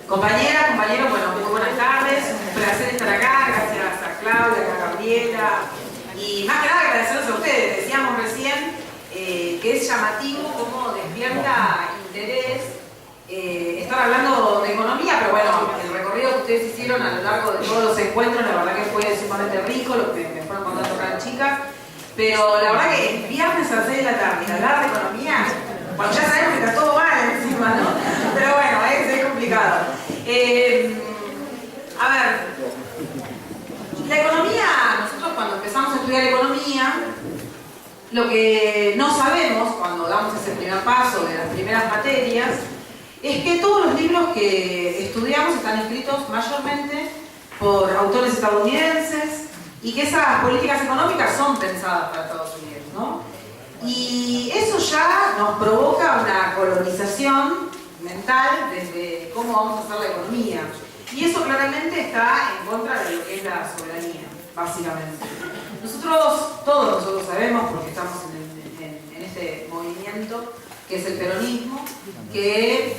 Compañeras, compañeros, bueno, muy buenas tardes. Un placer estar acá. Gracias a Claudia, a Gabriela. Y más que nada agradecerles a ustedes. Decíamos recién que es llamativo cómo despierta interés estar hablando de economía, pero bueno, el recorrido que ustedes hicieron a lo largo de todos los encuentros, la verdad que fue sumamente rico, lo que me fueron contando acá las chicas. Pero la verdad que el viernes a las 6 de la tarde, hablar de economía, cuando ya sabemos que está todo mal encima, ¿no? Pero bueno, es complicado. A ver, la economía, nosotros cuando empezamos a estudiar economía, lo que no sabemos cuando damos ese primer paso de las primeras materias, es que todos los libros que estudiamos están escritos mayormente por autores estadounidenses y que esas políticas económicas son pensadas para Estados Unidos, ¿no? Y eso ya nos provoca una colonización mental desde cómo vamos a hacer la economía. Y eso claramente está en contra de lo que es la soberanía, básicamente. Todos nosotros sabemos, porque estamos en este movimiento, que es el peronismo, que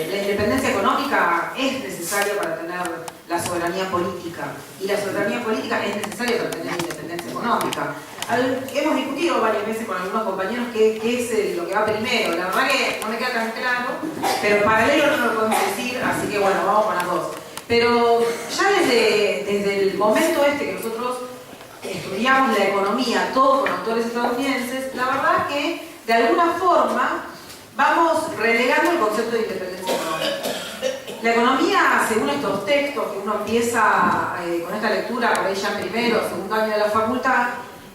la independencia económica es necesaria para tener la soberanía política. Y la soberanía política es necesaria para tener la independencia económica. Hemos discutido varias veces con algunos compañeros qué es lo que va primero. La verdad que no me queda tan claro, pero paralelo no lo podemos decir, así que bueno, vamos con las dos. Pero ya desde el momento que nosotros estudiamos la economía, todo con autores estadounidenses, la verdad que de alguna forma vamos relegando el concepto de independencia económica. La economía, según estos textos que uno empieza con esta lectura por ahí ya en primero o segundo año de la facultad,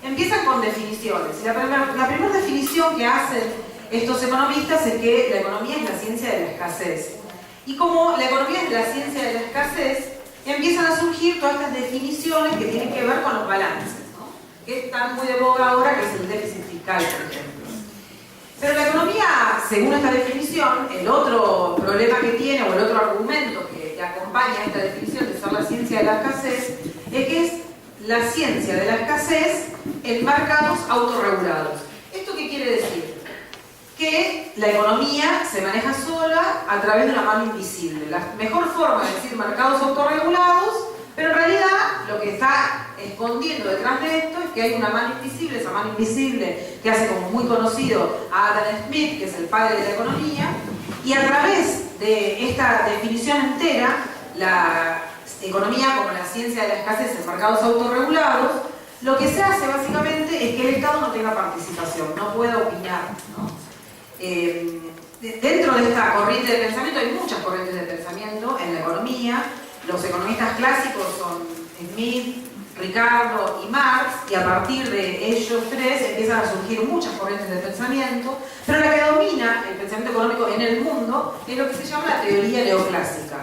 empiezan con definiciones. Y la primera definición que hacen estos economistas es que la economía es la ciencia de la escasez. Y como la economía es la ciencia de la escasez, empiezan a surgir todas estas definiciones que tienen que ver con los balances, ¿no? Que están muy de boga ahora, que es el déficit fiscal, por ejemplo. Pero la economía, según esta definición, el otro problema que tiene, o el otro argumento que acompaña a esta definición de ser la ciencia de la escasez, es que es la ciencia de la escasez en mercados autorregulados. ¿Esto qué quiere decir? Que la economía se maneja sola a través de una mano invisible. La mejor forma de decir mercados autorregulados, pero en realidad lo que está escondiendo detrás de esto es que hay una mano invisible, esa mano invisible que hace como muy conocido a Adam Smith, que es el padre de la economía, y a través de esta definición entera, la economía como la ciencia de la escasez en mercados autorregulados, lo que se hace básicamente es que el Estado no tenga participación, no pueda opinar, ¿no? Dentro de esta corriente de pensamiento hay muchas corrientes de pensamiento en la economía. Los economistas clásicos son Smith, Ricardo y Marx, y a partir de ellos tres empiezan a surgir muchas corrientes de pensamiento, pero la que domina el pensamiento económico en el mundo es lo que se llama la teoría neoclásica,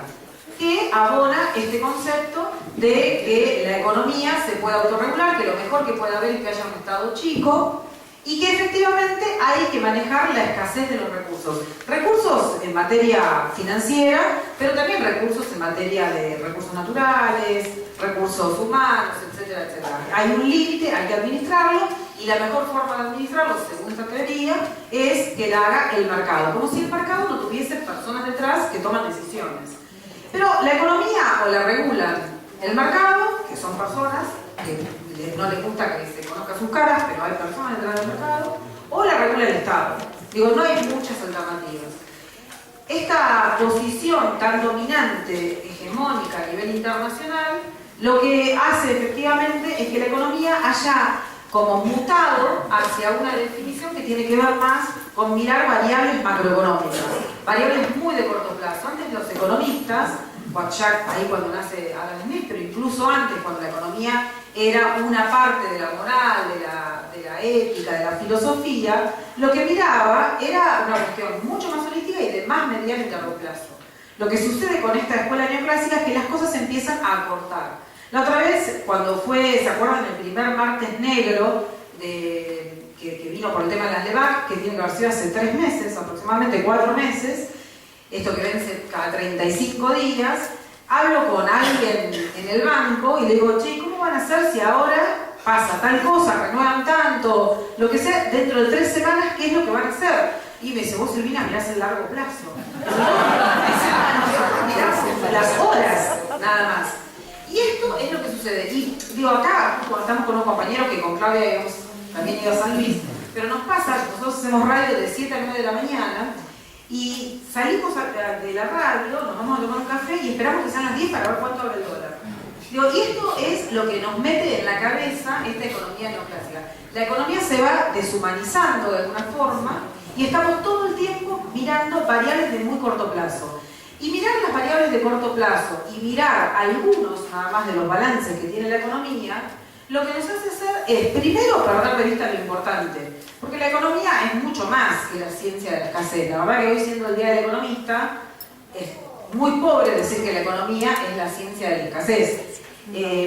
que abona este concepto de que la economía se puede autorregular, que lo mejor que puede haber es que haya un Estado chico, y que efectivamente hay que manejar la escasez de los recursos. Recursos en materia financiera, pero también recursos en materia de recursos naturales, recursos humanos, etcétera, etcétera. Hay un límite, hay que administrarlo, y la mejor forma de administrarlo, según esta teoría, es que la haga el mercado. Como si el mercado no tuviese personas detrás que toman decisiones. Pero la economía o la regulan el mercado, que son personas que no les gusta que se conozcan sus caras, pero hay personas detrás del mercado, o la regula el Estado. Digo, no hay muchas alternativas. Esta posición tan dominante, hegemónica a nivel internacional, lo que hace efectivamente es que la economía haya como mutado hacia una definición que tiene que ver más con mirar variables macroeconómicas, variables muy de corto plazo. Antes los economistas, cuando nace Adam Smith, pero incluso antes, cuando la economía era una parte de la moral, de la ética, de la filosofía, lo que miraba era una cuestión mucho más holística y de más mediano y largo plazo. Lo que sucede con esta escuela neoclásica es que las cosas se empiezan a acortar. La otra vez, cuando fue, ¿se acuerdan? El primer martes negro que vino por el tema de las LEVAC, que tiene que haber sido hace 3 meses, aproximadamente 4 meses, esto que vence cada a 35 días, hablo con alguien en el banco y le digo, che, ¿cómo van a hacer si ahora pasa tal cosa, renuevan tanto, lo que sea, dentro de 3 semanas, qué es lo que van a hacer? Y me dice, vos Silvina, mirás el largo plazo. Mirás las horas, nada más. Y esto es lo que sucede. Y digo, acá estamos con unos compañeros que con Claudia habíamos también ido a San Luis, pero nos pasa, nosotros hacemos radio de 7 a 9 de la mañana y salimos de la radio, nos vamos a tomar un café y esperamos que sean las 10 para ver cuánto abre el dólar. Digo, y esto es lo que nos mete en la cabeza esta economía neoclásica. La economía se va deshumanizando de alguna forma y estamos todo el tiempo mirando variables de muy corto plazo. Y mirar las variables de corto plazo y mirar algunos nada más de los balances que tiene la economía, lo que nos hace hacer es, primero, perder de vista lo importante. Porque la economía es mucho más que la ciencia de la escasez. La verdad que hoy, siendo el Día del Economista, es muy pobre decir que la economía es la ciencia de la escasez.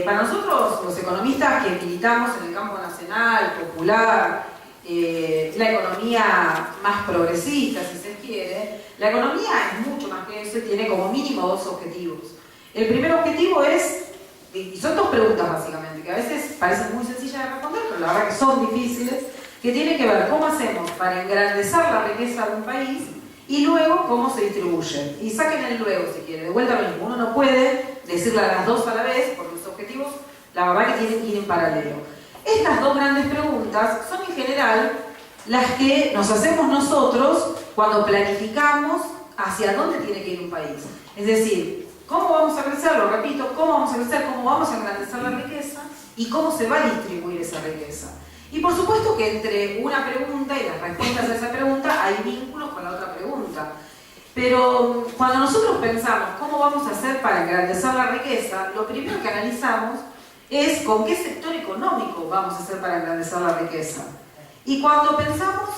Para nosotros, los economistas que militamos en el campo nacional, popular, la economía más progresista, si se quiere, la economía es mucho más que eso y tiene como mínimo 2 objetivos. El primer objetivo es, y son 2 preguntas básicamente, que a veces parecen muy sencillas de responder, pero la verdad que son difíciles, que tienen que ver cómo hacemos para engrandecer la riqueza de un país y luego cómo se distribuye. Y saquen el luego si quieren, de vuelta a lo mismo. Uno no puede decirle a las 2 a la vez, porque los objetivos, la verdad que tienen que ir en paralelo. Estas 2 grandes preguntas son en general las que nos hacemos nosotros cuando planificamos hacia dónde tiene que ir un país. Es decir, cómo vamos a crecer, lo repito, cómo vamos a crecer, cómo vamos a engrandecer la riqueza y cómo se va a distribuir esa riqueza. Y por supuesto que entre una pregunta y las respuestas a esa pregunta hay vínculos con la otra pregunta. Pero cuando nosotros pensamos cómo vamos a hacer para engrandecer la riqueza, lo primero que analizamos es con qué sector económico vamos a hacer para engrandecer la riqueza. Y cuando pensamos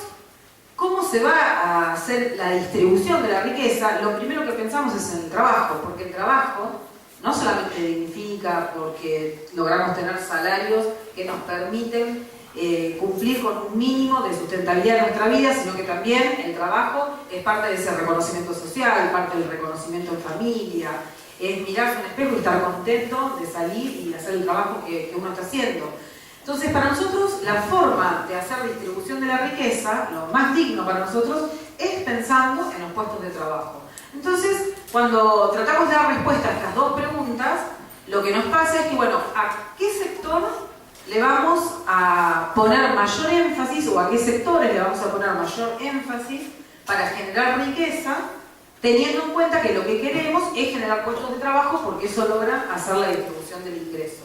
cómo se va a hacer la distribución de la riqueza, lo primero que pensamos es en el trabajo, porque el trabajo no solamente dignifica porque logramos tener salarios que nos permiten cumplir con un mínimo de sustentabilidad de nuestra vida, sino que también el trabajo es parte de ese reconocimiento social, parte del reconocimiento en familia, es mirarse en un espejo y estar contento de salir y hacer el trabajo que uno está haciendo. Entonces, para nosotros, la forma de hacer distribución de la riqueza, lo más digno para nosotros, es pensando en los puestos de trabajo. Entonces, cuando tratamos de dar respuesta a estas 2 preguntas, lo que nos pasa es que, bueno, ¿a qué sector le vamos a poner mayor énfasis o a qué sectores le vamos a poner mayor énfasis para generar riqueza, teniendo en cuenta que lo que queremos es generar puestos de trabajo porque eso logra hacer la distribución del ingreso?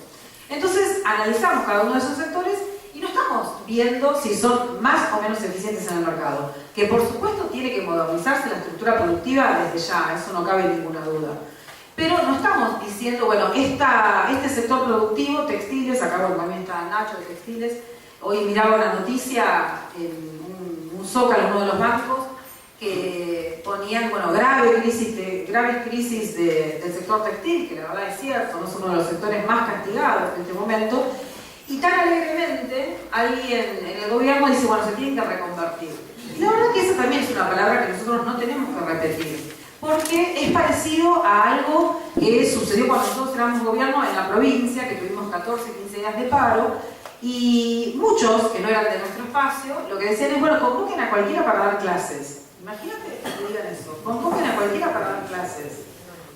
Entonces analizamos cada uno de esos sectores y no estamos viendo si son más o menos eficientes en el mercado, que por supuesto tiene que modernizarse la estructura productiva desde ya, eso no cabe ninguna duda. Pero no estamos diciendo, bueno, este sector productivo, textiles, acá bueno, también está Nacho de textiles, hoy miraba una noticia en un Zócalo, uno de los bancos, que ponían, bueno, graves crisis del sector textil, que la verdad es cierto, no es uno de los sectores más castigados en este momento, y tan alegremente alguien en el gobierno dice, bueno, se tienen que reconvertir. Y la verdad que esa también es una palabra que nosotros no tenemos que repetir, porque es parecido a algo que sucedió cuando nosotros éramos gobierno en la provincia, que tuvimos 14, 15 días de paro, y muchos, que no eran de nuestro espacio, lo que decían es, bueno, convoquen a cualquiera para dar clases. Imagínate que digan eso, convoquen a cualquiera para dar clases.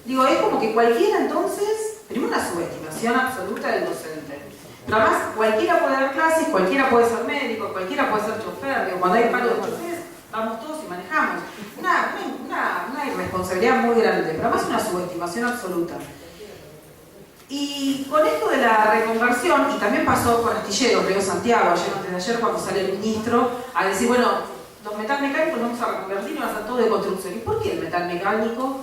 Digo, es como que cualquiera entonces, primero una subestimación absoluta del docente. Pero además, cualquiera puede dar clases, cualquiera puede ser médico, cualquiera puede ser chofer, digo, cuando hay paro de choferes, vamos todos y manejamos. Una irresponsabilidad muy grande, pero además una subestimación absoluta. Y con esto de la reconversión, y también pasó con Astilleros, Río Santiago, antes de ayer, cuando sale el ministro a decir, bueno, los metalmecánicos los vamos a reconvertir y van a hacer todo de construcción. ¿Y por qué el metalmecánico,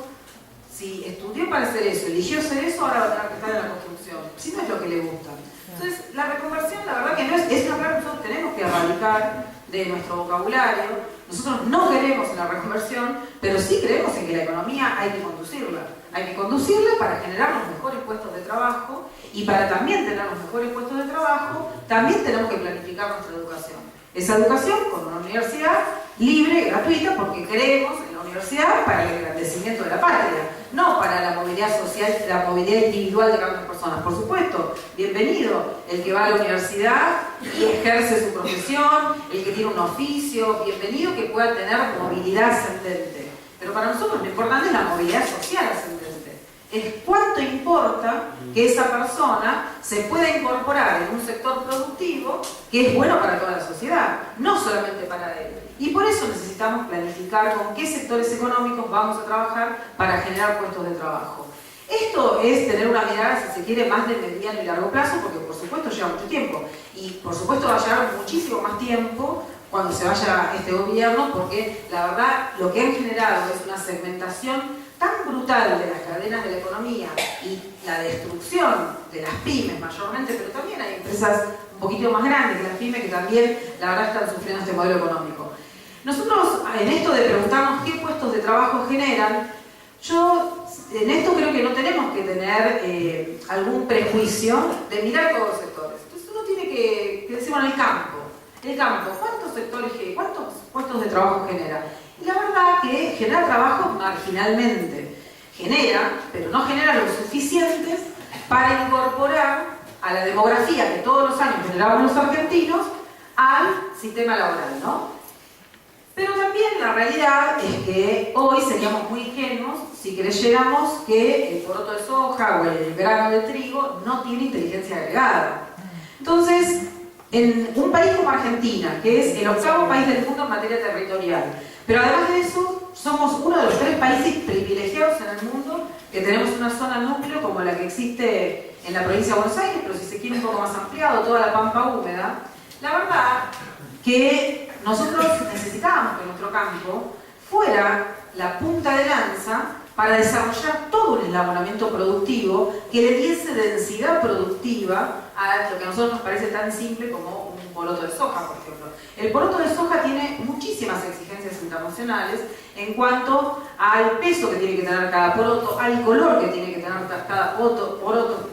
si estudió para hacer eso, eligió hacer eso, ahora va a tener que estar en la construcción? Si no es lo que le gusta. Entonces, la reconversión, la verdad que no es una palabra que nosotros tenemos que erradicar de nuestro vocabulario. Nosotros no queremos en la reconversión, pero sí creemos en que la economía hay que conducirla. Hay que conducirla para generar los mejores puestos de trabajo y para también tener los mejores puestos de trabajo, también tenemos que planificar nuestra educación. Esa educación con una universidad libre, gratuita, porque creemos en la universidad para el engrandecimiento de la la patria, no para la movilidad social, la movilidad individual de cada una de las personas. Por supuesto, bienvenido el que va a la universidad y ejerce su profesión, el que tiene un oficio, bienvenido que pueda tener movilidad ascendente. Pero para nosotros lo importante es la movilidad social ascendente. Es cuánto importa que esa persona se pueda incorporar en un sector productivo que es bueno para toda la sociedad, no solamente para él. Y por eso necesitamos planificar con qué sectores económicos vamos a trabajar para generar puestos de trabajo. Esto es tener una mirada, si se quiere, más de mediano y largo plazo, porque por supuesto lleva mucho tiempo. Y por supuesto va a llevar muchísimo más tiempo cuando se vaya este gobierno, porque la verdad lo que han generado es una segmentación tan brutal de las cadenas de la economía y la destrucción de las pymes mayormente, pero también hay empresas un poquito más grandes que las pymes que también la verdad están sufriendo este modelo económico. Nosotros en esto de preguntarnos qué puestos de trabajo generan, yo en esto creo que no tenemos que tener algún prejuicio de mirar todos los sectores. Entonces uno tiene que decir, bueno, el campo, ¿cuántos puestos de trabajo genera? Y la verdad que genera trabajo marginalmente. Genera, pero no genera lo suficientes para incorporar a la demografía que todos los años generamos los argentinos al sistema laboral, ¿no? Pero también la realidad es que hoy seríamos muy ingenuos si creyéramos que el poroto de soja o el grano de trigo no tiene inteligencia agregada. Entonces, en un país como Argentina, que es el 8º país del mundo en materia territorial, pero además de eso, somos uno de los 3 países privilegiados en el mundo que tenemos una zona núcleo como la que existe en la provincia de Buenos Aires, pero si se quiere un poco más ampliado, toda la pampa húmeda. La verdad que nosotros necesitábamos que nuestro campo fuera la punta de lanza para desarrollar todo un eslabonamiento productivo que le diese densidad productiva a lo que a nosotros nos parece tan simple como un poroto de soja, por ejemplo. El poroto de soja tiene muchísimas exigencias internacionales en cuanto al peso que tiene que tener cada poroto, al color que tiene que tener cada poroto,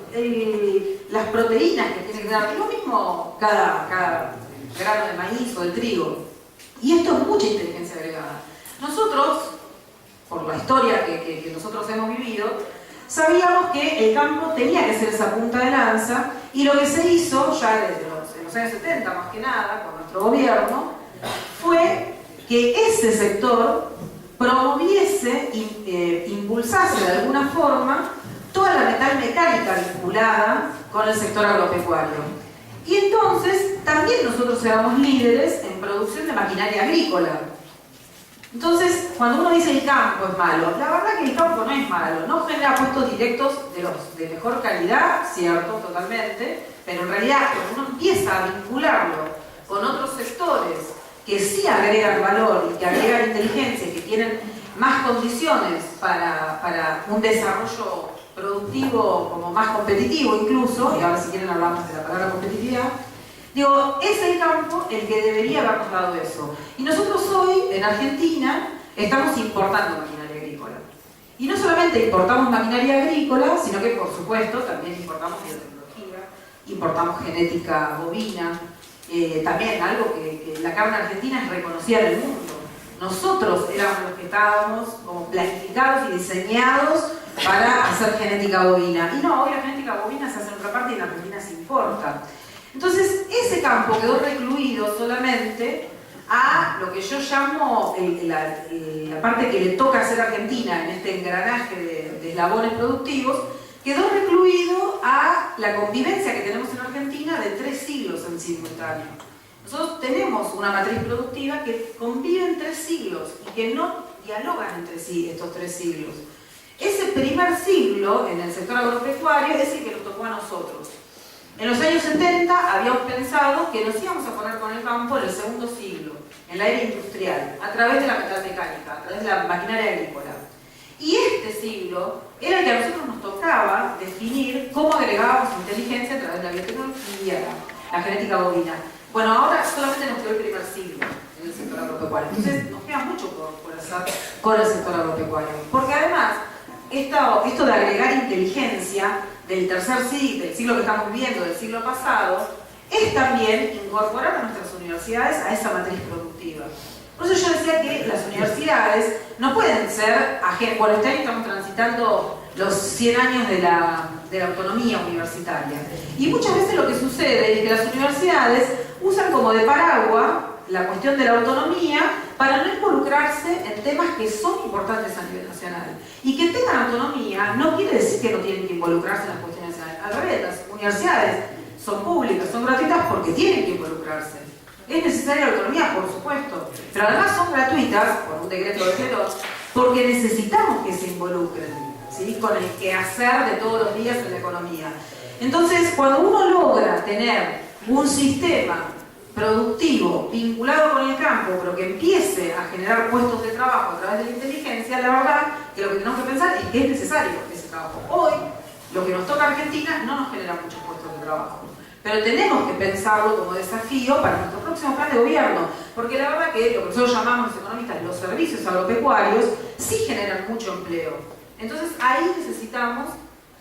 las proteínas que tiene que tener, y lo mismo cada grano de maíz o de trigo. Y esto es mucha inteligencia agregada. Nosotros, por la historia que nosotros hemos vivido, sabíamos que el campo tenía que ser esa punta de lanza, y lo que se hizo ya desde los años 70, más que nada, con nuestro gobierno, fue que ese sector promoviese, impulsase de alguna forma toda la metalmecánica vinculada con el sector agropecuario. Y entonces también nosotros éramos líderes en producción de maquinaria agrícola. Entonces, cuando uno dice el campo es malo, la verdad que el campo no es malo, no genera puestos directos de mejor calidad, cierto, totalmente, pero en realidad cuando uno empieza a vincularlo con otros sectores que sí agregan valor y que agregan inteligencia y que tienen más condiciones para un desarrollo productivo como más competitivo incluso, y ahora si quieren hablamos de la palabra competitividad, digo, es el campo el que debería habernos dado eso. Y nosotros hoy, en Argentina, estamos importando maquinaria agrícola. Y no solamente importamos maquinaria agrícola, sino que, por supuesto, también importamos biotecnología, importamos genética bovina, también algo que la carne argentina es reconocida en el mundo. Nosotros éramos los que estábamos como planificados y diseñados para hacer genética bovina. Y no, hoy la genética bovina se hace en otra parte y en Argentina se importa. Entonces, ese campo quedó recluido solamente a lo que yo llamo la parte que le toca hacer a Argentina en este engranaje de eslabones productivos, quedó recluido a la convivencia que tenemos en Argentina de 3 siglos en simultáneo. Nosotros tenemos una matriz productiva que convive en 3 siglos y que no dialogan entre sí estos 3 siglos. Ese primer siglo en el sector agropecuario es el que nos tocó a nosotros. En los años 70 habíamos pensado que nos íbamos a poner con el campo en el segundo siglo, en la era industrial, a través de la metalmecánica, a través de la maquinaria agrícola. Y este siglo era el que a nosotros nos tocaba definir cómo agregábamos inteligencia a través de la biotecnología, la genética bovina. Bueno, ahora solamente nos quedó el primer siglo en el sector agropecuario. Entonces nos queda mucho por hacer con el sector agropecuario. Porque además, esto de agregar inteligencia del tercer siglo, del siglo que estamos viviendo, del siglo pasado, es también incorporar a nuestras universidades a esa matriz productiva. Por eso yo decía que las universidades no pueden ser ajenas. Bueno, este año estamos transitando los 100 años de la autonomía universitaria. Y muchas veces lo que sucede es que las universidades usan como de paraguas la cuestión de la autonomía para no involucrarse en temas que son importantes a nivel nacional. Y que tengan autonomía no quiere decir que no tienen que involucrarse en las cuestiones nacionales. Al revés, las universidades son públicas, son gratuitas porque tienen que involucrarse. Es necesaria la autonomía, por supuesto, pero además son gratuitas, por un decreto de decreto, porque necesitamos que se involucren, ¿sí?, con el quehacer de todos los días en la economía. Entonces, cuando uno logra tener un sistema productivo vinculado con el campo, pero que empiece a generar puestos de trabajo a través de la inteligencia, la verdad que lo que tenemos que pensar es que es necesario ese trabajo. Hoy, lo que nos toca a Argentina no nos genera muchos puestos de trabajo. Pero tenemos que pensarlo como desafío para nuestro próximo plan de gobierno, porque la verdad que lo que nosotros llamamos los economistas los servicios agropecuarios sí generan mucho empleo. Entonces ahí necesitamos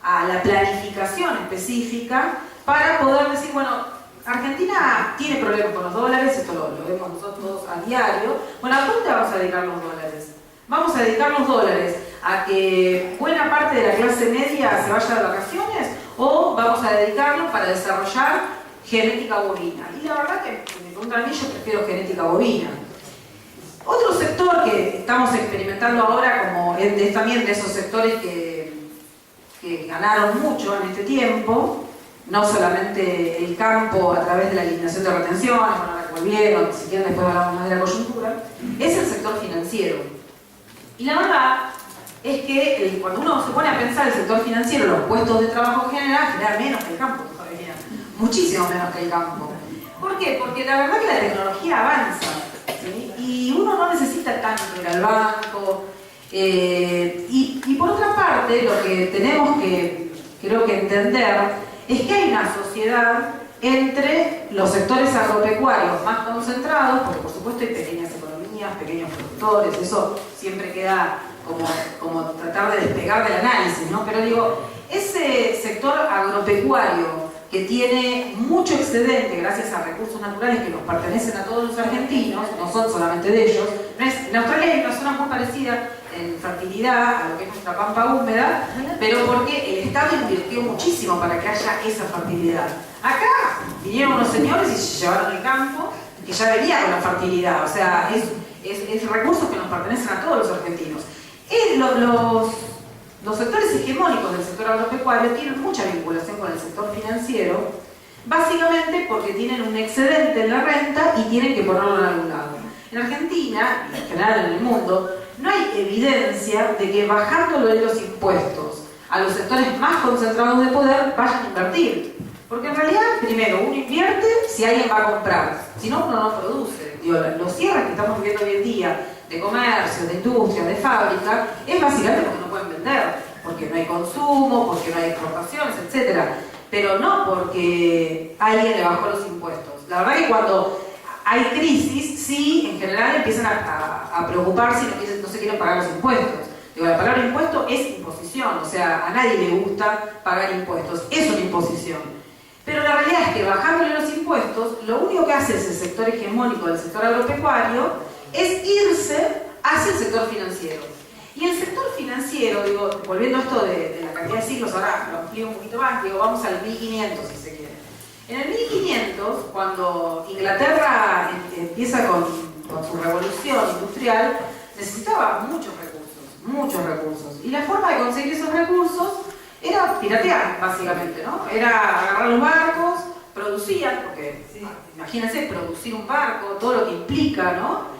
a la planificación específica para poder decir, bueno, Argentina tiene problemas con los dólares, esto lo vemos nosotros todos a diario. Bueno, ¿a dónde vamos a dedicar los dólares? Vamos a dedicar los dólares a que buena parte de la clase media se vaya de vacaciones, o vamos a dedicarlo para desarrollar genética bovina. Y la verdad que, si me preguntan a mí, yo prefiero genética bovina. Otro sector que estamos experimentando ahora, como es también de esos sectores que ganaron mucho en este tiempo, no solamente el campo a través de la eliminación de retenciones, bueno, ahora que volvieron, si quieren después hablamos más de la coyuntura, es el sector financiero. Y la verdad es que cuando uno se pone a pensar el sector financiero, los puestos de trabajo generan menos que el campo todavía, muchísimo menos que el campo. ¿Por qué? Porque la verdad que la tecnología avanza, ¿sí? Y uno no necesita tanto ir al banco. Y por otra parte, lo que tenemos que, creo que entender, es que hay una sociedad entre los sectores agropecuarios más concentrados, porque por supuesto hay pequeñas economías, pequeños productores, eso siempre queda como tratar de despegar del análisis, ¿no? Pero digo, ese sector agropecuario que tiene mucho excedente gracias a recursos naturales que nos pertenecen a todos los argentinos, no son solamente de ellos. En Australia hay una zona muy parecida en fertilidad a lo que es nuestra pampa húmeda, pero porque el Estado invirtió muchísimo para que haya esa fertilidad. Acá vinieron unos señores y se llevaron el campo que ya venía con la fertilidad, o sea, es recursos que nos pertenecen a todos los argentinos. Los sectores hegemónicos del sector agropecuario tienen mucha vinculación con el sector financiero, básicamente porque tienen un excedente en la renta y tienen que ponerlo en algún lado. En Argentina, y en general en el mundo, no hay evidencia de que bajándole los impuestos a los sectores más concentrados de poder vayan a invertir. Porque en realidad, primero, uno invierte si alguien va a comprar, si no, uno no produce. Digo, los cierres que estamos viviendo hoy en día, de comercio, de industria, de fábrica, es básicamente porque no pueden vender, porque no hay consumo, porque no hay exportaciones, etc. Pero no porque alguien le bajó los impuestos. La verdad que cuando hay crisis, sí, en general empiezan a preocuparse y no se quieren pagar los impuestos. Digo, la palabra impuesto es imposición, o sea, a nadie le gusta pagar impuestos, es una imposición. Pero la realidad es que bajándole los impuestos, lo único que hace ese sector hegemónico del sector agropecuario es irse hacia el sector financiero. Y el sector financiero, digo, volviendo a esto de la cantidad de siglos, ahora lo amplío un poquito más, digo, vamos al 1500 si se quiere. En el 1500, cuando Inglaterra empieza con su revolución industrial, necesitaba muchos recursos. Y la forma de conseguir esos recursos era piratear, básicamente, ¿no? Era agarrar los barcos, producían, porque imagínense producir un barco, todo lo que implica, ¿no?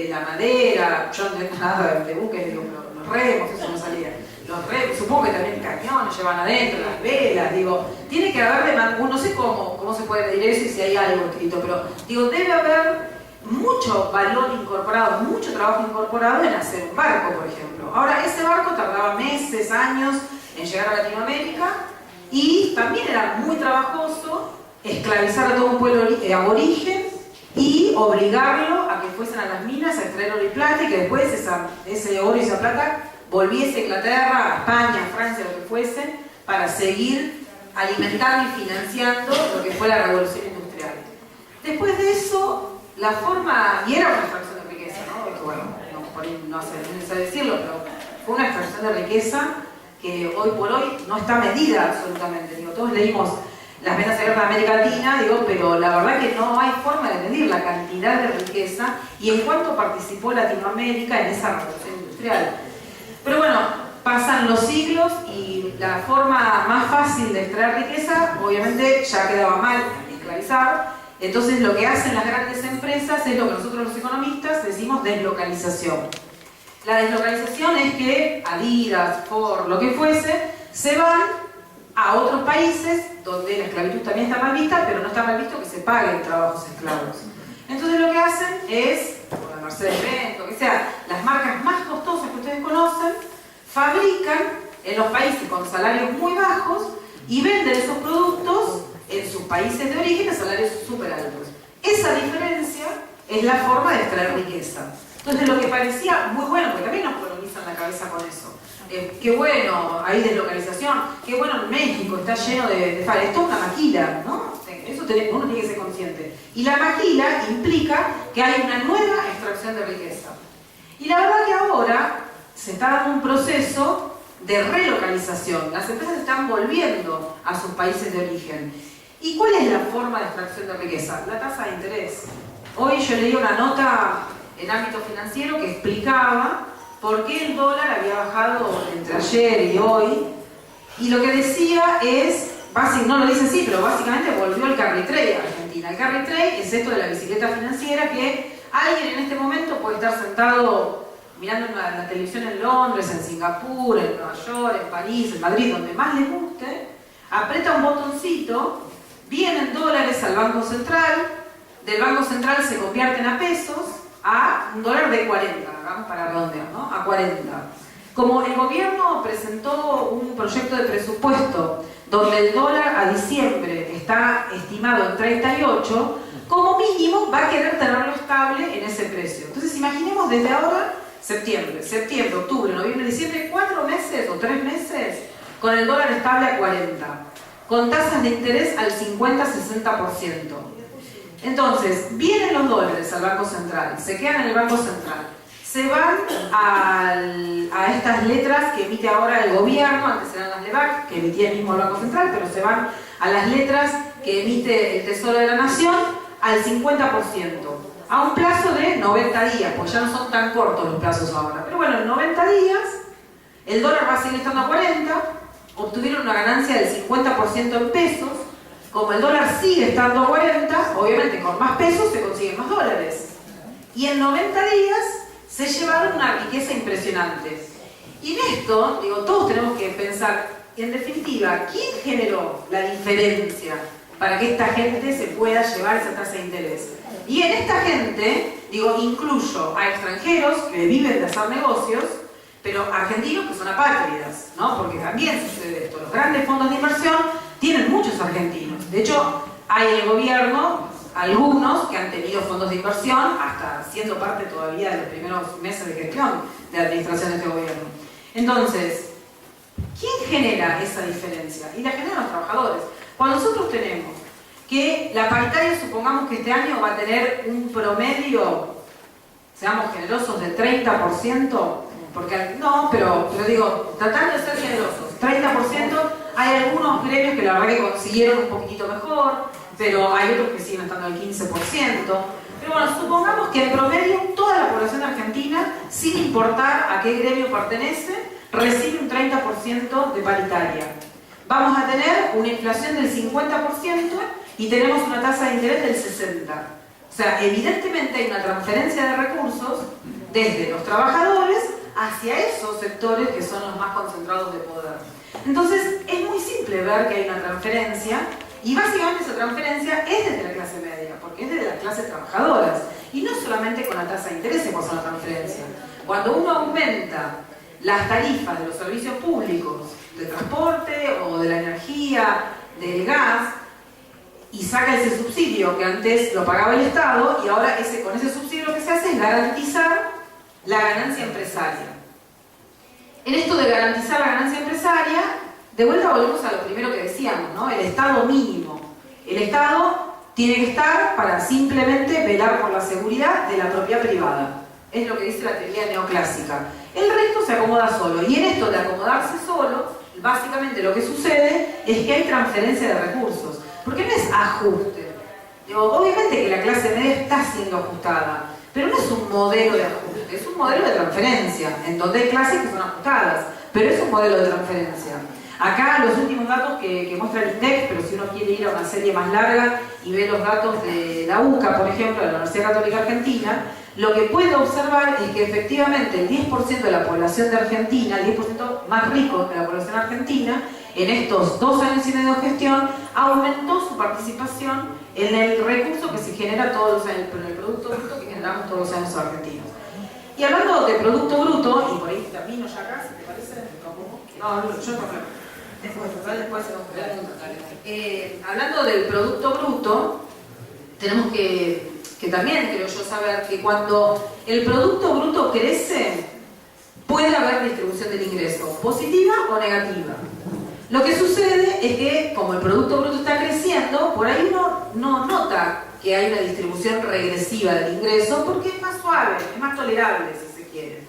La madera, yo no tengo nada de buques, digo, los remos, eso no salía. Los remos, supongo que también cañones llevan adentro, las velas, digo, tiene que haber, no sé cómo se puede medir eso y si hay algo escrito, pero digo, debe haber mucho valor incorporado, mucho trabajo incorporado en hacer un barco, por ejemplo. Ahora, ese barco tardaba meses, años en llegar a Latinoamérica y también era muy trabajoso esclavizar a todo un pueblo aborigen y obligarlo a que fuesen a las minas a extraer oro y plata y que después ese oro y esa plata volviese a Inglaterra, a España, a Francia, lo que fuese, para seguir alimentando y financiando lo que fue la revolución industrial. Después de eso, la forma, y era una extracción de riqueza, ¿no? bueno, por ahí no sé, no es necesario decirlo, pero fue una extracción de riqueza que hoy por hoy no está medida absolutamente. Digo, todos leímos las venas abiertas de América Latina, digo, pero la verdad que no hay forma de medir la cantidad de riqueza y en cuánto participó Latinoamérica en esa revolución industrial. Pero bueno, pasan los siglos y la forma más fácil de extraer riqueza, obviamente, ya quedaba mal esclavizar. Entonces lo que hacen las grandes empresas es lo que nosotros los economistas decimos deslocalización. La deslocalización es que Adidas, Ford, lo que fuese, se van a otros países donde la esclavitud también está mal vista, pero no está mal visto que se paguen trabajos esclavos. Entonces lo que hacen es, como la Mercedes-Benz, lo que sea, las marcas más costosas que ustedes conocen, fabrican en los países con salarios muy bajos y venden esos productos en sus países de origen a salarios súper altos. Esa diferencia es la forma de extraer riqueza. Entonces lo que parecía muy bueno, porque también nos colonizan la cabeza con eso. Qué bueno, hay deslocalización, qué bueno en México, está lleno de esto es una maquila, ¿no? Eso uno tiene que ser consciente. Y la maquila implica que hay una nueva extracción de riqueza. Y la verdad que ahora se está dando un proceso de relocalización. Las empresas están volviendo a sus países de origen. ¿Y cuál es la forma de extracción de riqueza? La tasa de interés. Hoy yo leí una nota en ámbito financiero que explicaba por qué el dólar había bajado entre ayer y hoy. Y lo que decía es, no lo dice así, pero básicamente volvió el carry trade a Argentina. El carry trade es esto de la bicicleta financiera que alguien en este momento puede estar sentado mirando la televisión en Londres, en Singapur, en Nueva York, en París, en Madrid, donde más le guste, aprieta un botoncito, vienen dólares al Banco Central, del Banco Central se convierten a pesos, a un dólar de 40, vamos para redondear, ¿no? A 40. Como el gobierno presentó un proyecto de presupuesto donde el dólar a diciembre está estimado en 38, como mínimo va a querer tenerlo estable en ese precio. Entonces imaginemos desde ahora septiembre, octubre, noviembre, diciembre, 4 meses o 3 meses con el dólar estable a 40, con tasas de interés al 50-60%. Entonces, vienen los dólares al Banco Central, se quedan en el Banco Central, se van a estas letras que emite ahora el gobierno, antes eran las LEBAC, que emitía el mismo el Banco Central, pero se van a las letras que emite el Tesoro de la Nación al 50%, a un plazo de 90 días, pues ya no son tan cortos los plazos ahora. Pero bueno, en 90 días, el dólar va a seguir estando a 40, obtuvieron una ganancia del 50% en pesos. Como el dólar sigue estando a 40, obviamente con más pesos se consiguen más dólares. Y en 90 días se llevaron una riqueza impresionante. Y en esto, digo, todos tenemos que pensar, en definitiva, ¿quién generó la diferencia para que esta gente se pueda llevar esa tasa de interés? Y en esta gente, digo, incluyo a extranjeros que viven de hacer negocios, pero argentinos que son apátridas, ¿no? Porque también sucede esto. Los grandes fondos de inversión tienen muchos argentinos. De hecho, hay en el gobierno algunos que han tenido fondos de inversión, hasta siendo parte todavía de los primeros meses de gestión de administración de este gobierno. Entonces, ¿quién genera esa diferencia? Y la generan los trabajadores. Cuando nosotros tenemos que la paritaria, supongamos que este año va a tener un promedio, seamos generosos, de 30%, porque no, pero digo, tratando de ser generosos, 30%, hay algunos gremios que la verdad que consiguieron un poquitito mejor, pero hay otros que siguen estando al 15%. Pero bueno, supongamos que en promedio toda la población argentina, sin importar a qué gremio pertenece, recibe un 30% de paritaria. Vamos a tener una inflación del 50% y tenemos una tasa de interés del 60%. O sea, evidentemente hay una transferencia de recursos desde los trabajadores hacia esos sectores que son los más concentrados de poder. Entonces, es muy simple ver que hay una transferencia, y básicamente esa transferencia es desde la clase media, porque es desde las clases trabajadoras, y no solamente con la tasa de interés se pasa una transferencia. Cuando uno aumenta las tarifas de los servicios públicos, de transporte o de la energía, del gas, y saca ese subsidio que antes lo pagaba el Estado, y ahora con ese subsidio lo que se hace es garantizar la ganancia empresaria. En esto de garantizar la ganancia empresaria, de vuelta volvemos a lo primero que decíamos, ¿no? El Estado mínimo. El Estado tiene que estar para simplemente velar por la seguridad de la propiedad privada. es lo que dice la teoría neoclásica. El resto se acomoda solo. Y en esto de acomodarse solo, básicamente lo que sucede es que hay transferencia de recursos. Porque no es ajuste. Digo, obviamente que la clase media está siendo ajustada, pero no es un modelo de ajuste, es un modelo de transferencia, en donde hay clases que son ajustadas, pero es un modelo de transferencia. Acá los últimos datos que muestra el INDEC, pero si uno quiere ir a una serie más larga y ve los datos de la UCA, por ejemplo, de la Universidad Católica Argentina, lo que puede observar es que efectivamente el 10% de la población de Argentina, el 10% más rico de la población argentina, en estos 2 años y medio de gestión, aumentó su participación en el recurso que se genera todos los años, en el Producto Bruto que generamos todos los años argentinos. Y hablando de Producto Bruto, y por ahí termino ya acá, si te parece, no, yo no. Hablando del Producto Bruto, tenemos que también, creo yo, saber que cuando el Producto Bruto crece, puede haber distribución del ingreso, positiva o negativa. Lo que sucede es que, como el Producto Bruto está creciendo, por ahí uno no nota que hay una distribución regresiva del ingreso, porque es más suave, es más tolerable, si se quiere.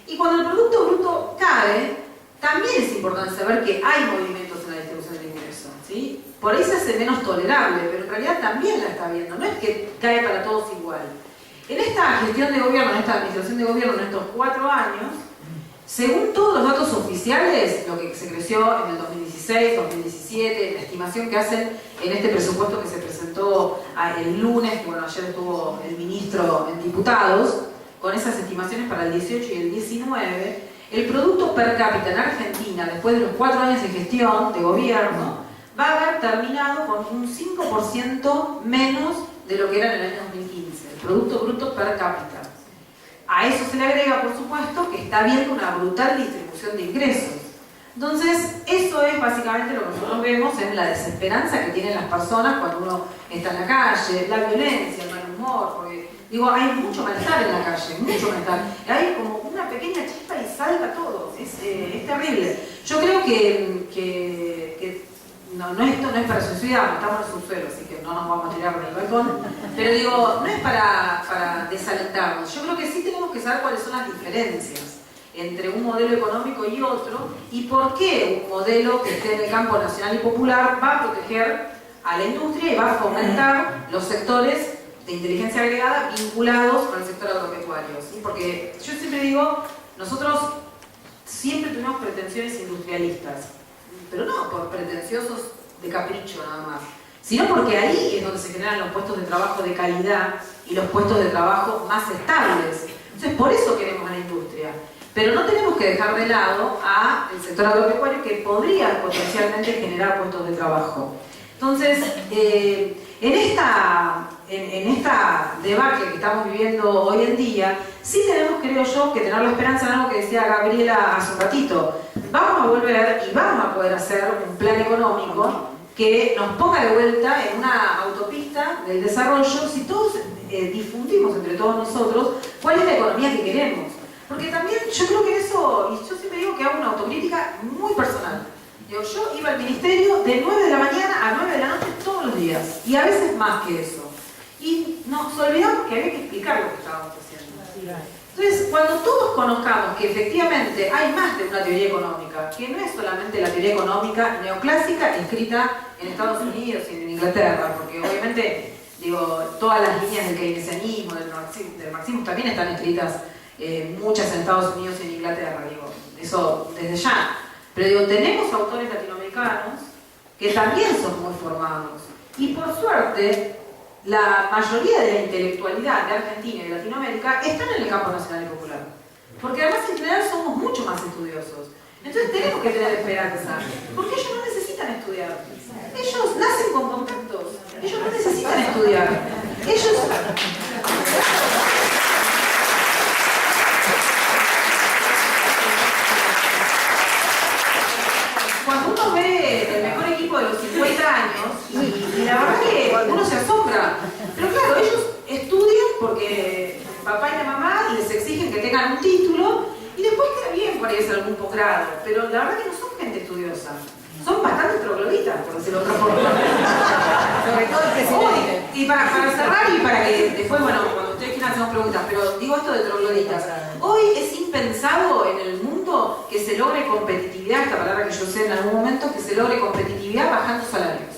Y cuando el Producto Bruto cae, también es importante saber que hay movimientos en la distribución del ingreso, ¿sí? Por ahí se hace menos tolerable, pero en realidad también la está viendo, no es que cae para todos igual. En esta gestión de gobierno, en esta administración de gobierno, en estos 4 años, según todos los datos oficiales, lo que se creció en el 2016, 2017, la estimación que hacen en este presupuesto que se presentó el lunes, que bueno, ayer estuvo el ministro en diputados, con esas estimaciones para el 18 y el 19, el producto per cápita en Argentina, después de los 4 años de gestión de gobierno, va a haber terminado con un 5% menos de lo que era en el año 2015, el Producto Bruto per cápita. A eso se le agrega, por supuesto, que está habiendo una brutal distribución de ingresos. Entonces, eso es básicamente lo que nosotros vemos en la desesperanza que tienen las personas cuando uno está en la calle, la violencia, el mal humor, porque, digo, hay mucho malestar en la calle, mucho malestar. Hay como una pequeña chispa y salta todo, es terrible. Yo creo que esto no es para suicidarnos, estamos en el subsuelo, así que no nos vamos a tirar por el balcón, pero digo, no es para desalentarnos. Yo creo que sí tenemos que saber cuáles son las diferencias entre un modelo económico y otro, y por qué un modelo que esté en el campo nacional y popular va a proteger a la industria y va a fomentar los sectores de inteligencia agregada vinculados con el sector agropecuario, ¿sí? Porque yo siempre digo, nosotros siempre tuvimos pretensiones industrialistas, pero no por pretenciosos de capricho nada más, sino porque ahí es donde se generan los puestos de trabajo de calidad y los puestos de trabajo más estables. Entonces, por eso queremos a la industria. Pero no tenemos que dejar de lado al sector agropecuario que podría potencialmente generar puestos de trabajo. Entonces, en esta debacle que estamos viviendo hoy en día, sí tenemos, creo yo, que tener la esperanza en algo que decía Gabriela hace un ratito. Vamos a volver y vamos a poder hacer un plan económico que nos ponga de vuelta en una autopista del desarrollo si todos difundimos entre todos nosotros cuál es la economía que queremos. Porque también yo creo que eso, y yo siempre digo que hago una autocrítica muy personal. Yo iba al ministerio de 9 de la mañana a 9 de la noche todos los días, y a veces más que eso. Y nos olvidamos que había que explicar lo que estábamos haciendo. Entonces, cuando todos conozcamos que efectivamente hay más de una teoría económica, que no es solamente la teoría económica neoclásica escrita en Estados Unidos y en Inglaterra, porque obviamente, digo, todas las líneas del keynesianismo, del marxismo también están escritas, muchas en Estados Unidos y en Inglaterra, digo, eso desde ya. Pero digo, tenemos autores latinoamericanos que también son muy formados. Y por suerte, la mayoría de la intelectualidad de Argentina y de Latinoamérica están en el campo nacional y popular. Porque además en general somos mucho más estudiosos. Entonces tenemos que tener esperanza. Porque ellos no necesitan estudiar. Ellos nacen con contactos. Ellos no necesitan estudiar. Ellos... Cuando uno ve el mejor equipo de los 50 años, y la verdad que uno se asombra. Pero claro, ellos estudian porque papá y la mamá les exigen que tengan un título, Y después queda bien por ahí hacer algún posgrado, pero la verdad que no son gente estudiosa. Son bastante trogloditas, por decirlo de otra forma. Sobre todo el presidente. Y para cerrar y para que después, bueno, cuando ustedes quieran hacemos preguntas, pero digo esto de trogloditas. Hoy es impensado en el mundo que se logre competitividad, esta palabra que yo sé en algún momento, que se logre competitividad bajando salarios.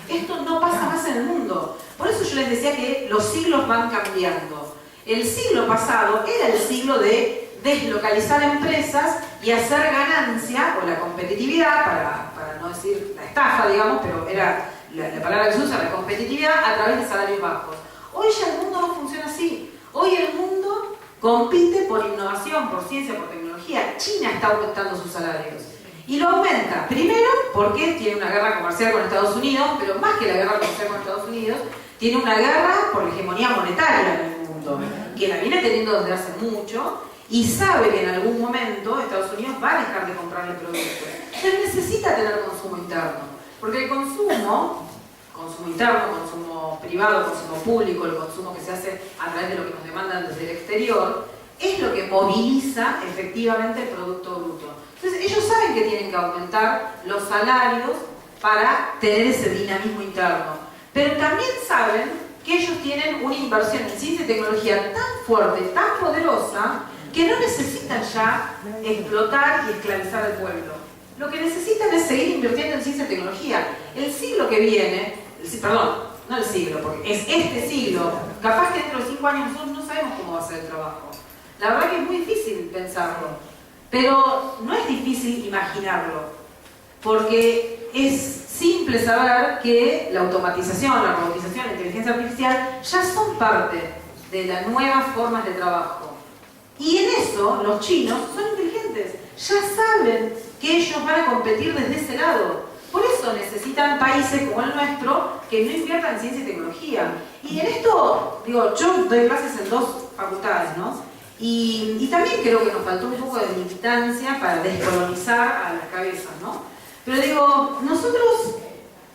Esto no pasa más en el mundo. Por eso yo les decía que los siglos van cambiando. El siglo pasado era el siglo de deslocalizar empresas y hacer ganancia, o la competitividad, para no decir la estafa, digamos, pero era la palabra que se usa, la competitividad, a través de salarios bajos. Hoy ya el mundo no funciona así. Hoy el mundo compite por innovación, por ciencia, por tecnología. China está aumentando sus salarios. Y lo aumenta, primero, porque tiene una guerra comercial con Estados Unidos, pero más que la guerra comercial con Estados Unidos, tiene una guerra por la hegemonía monetaria en el mundo, que la viene teniendo desde hace mucho, y sabe que en algún momento Estados Unidos va a dejar de comprarle productos. Entonces necesita tener consumo interno, porque el consumo interno, consumo privado, consumo público, el consumo que se hace a través de lo que nos demandan desde el exterior, es lo que moviliza efectivamente el Producto Bruto. Entonces ellos saben que tienen que aumentar los salarios para tener ese dinamismo interno, pero también saben que ellos tienen una inversión en ciencia y tecnología tan fuerte, tan poderosa, que no necesitan ya explotar y esclavizar al pueblo. Lo que necesitan es seguir invirtiendo en ciencia y tecnología. El siglo que viene, perdón, no el siglo, porque es este siglo, capaz que dentro de 5 años nosotros no sabemos cómo va a ser el trabajo. La verdad que es muy difícil pensarlo, pero no es difícil imaginarlo, porque es simple saber que la automatización, la robotización, la inteligencia artificial ya son parte de las nuevas formas de trabajo. Y en eso los chinos son inteligentes, ya saben que ellos van a competir desde ese lado. Por eso necesitan países como el nuestro que no inviertan en ciencia y tecnología. Y en esto, digo, yo doy clases en 2 facultades, ¿no? Y también creo que nos faltó un poco de militancia para descolonizar a las cabezas, ¿no? Pero digo, nosotros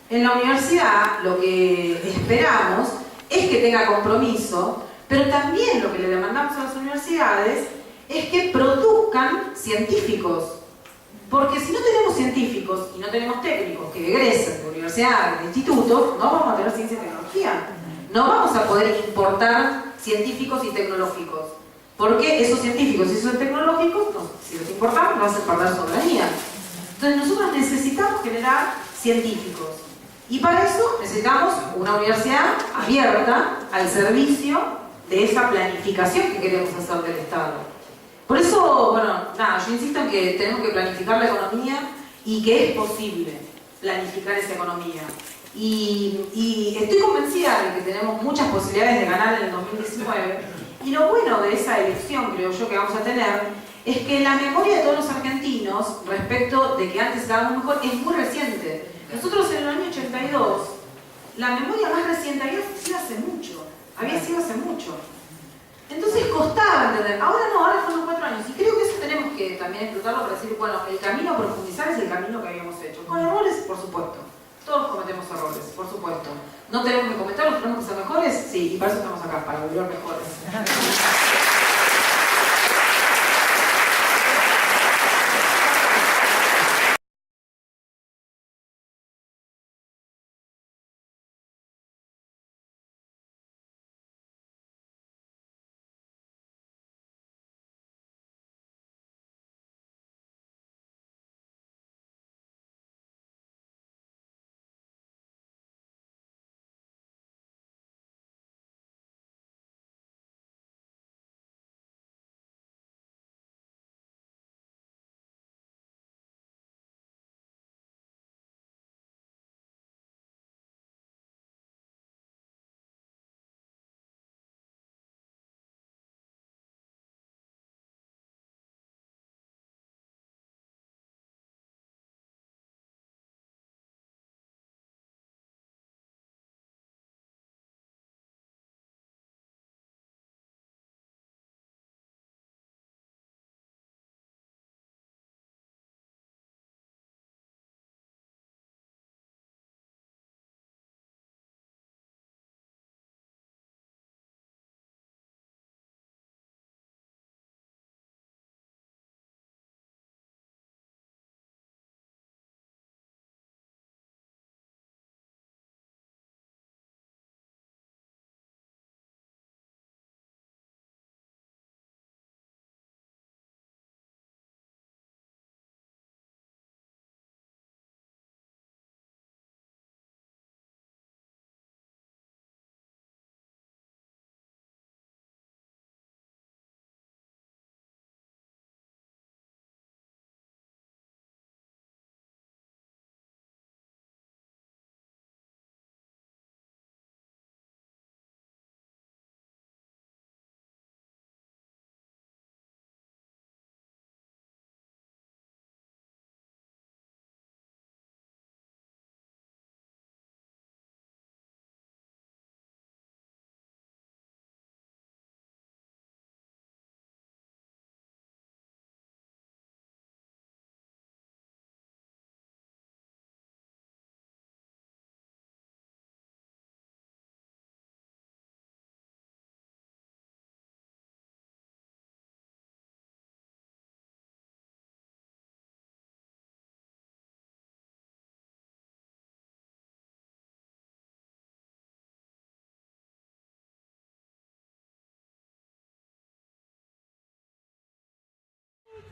en la universidad lo que esperamos es que tenga compromiso, pero también lo que le demandamos a las universidades es que produzcan científicos. Porque si no tenemos científicos y no tenemos técnicos que egresen de universidades, de institutos, no vamos a tener ciencia y tecnología. No vamos a poder importar científicos y tecnológicos. Porque esos científicos y esos tecnológicos, no, si los importamos, van a hacer perder soberanía. Entonces nosotros necesitamos generar científicos. Y para eso necesitamos una universidad abierta al servicio de esa planificación que queremos hacer del Estado. Por eso, bueno, nada, yo insisto en que tenemos que planificar la economía y que es posible planificar esa economía. Y estoy convencida de que tenemos muchas posibilidades de ganar en el 2019. Y lo bueno de esa elección, creo yo, que vamos a tener, es que la memoria de todos los argentinos respecto de que antes estábamos mejor es muy reciente. Nosotros en el año 82, la memoria más reciente había sido hace mucho. Entonces costaba entender. Ahora no, ahora fueron 4 años. Y creo que eso tenemos que también explotarlo para decir, bueno, el camino a profundizar es el camino que habíamos hecho. Con errores, por supuesto. Todos cometemos errores, por supuesto. ¿No tenemos que cometerlos? ¿Tenemos que ser mejores? Sí, y para eso estamos acá, para volver mejores.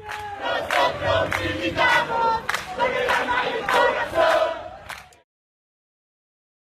Nosotros militamos.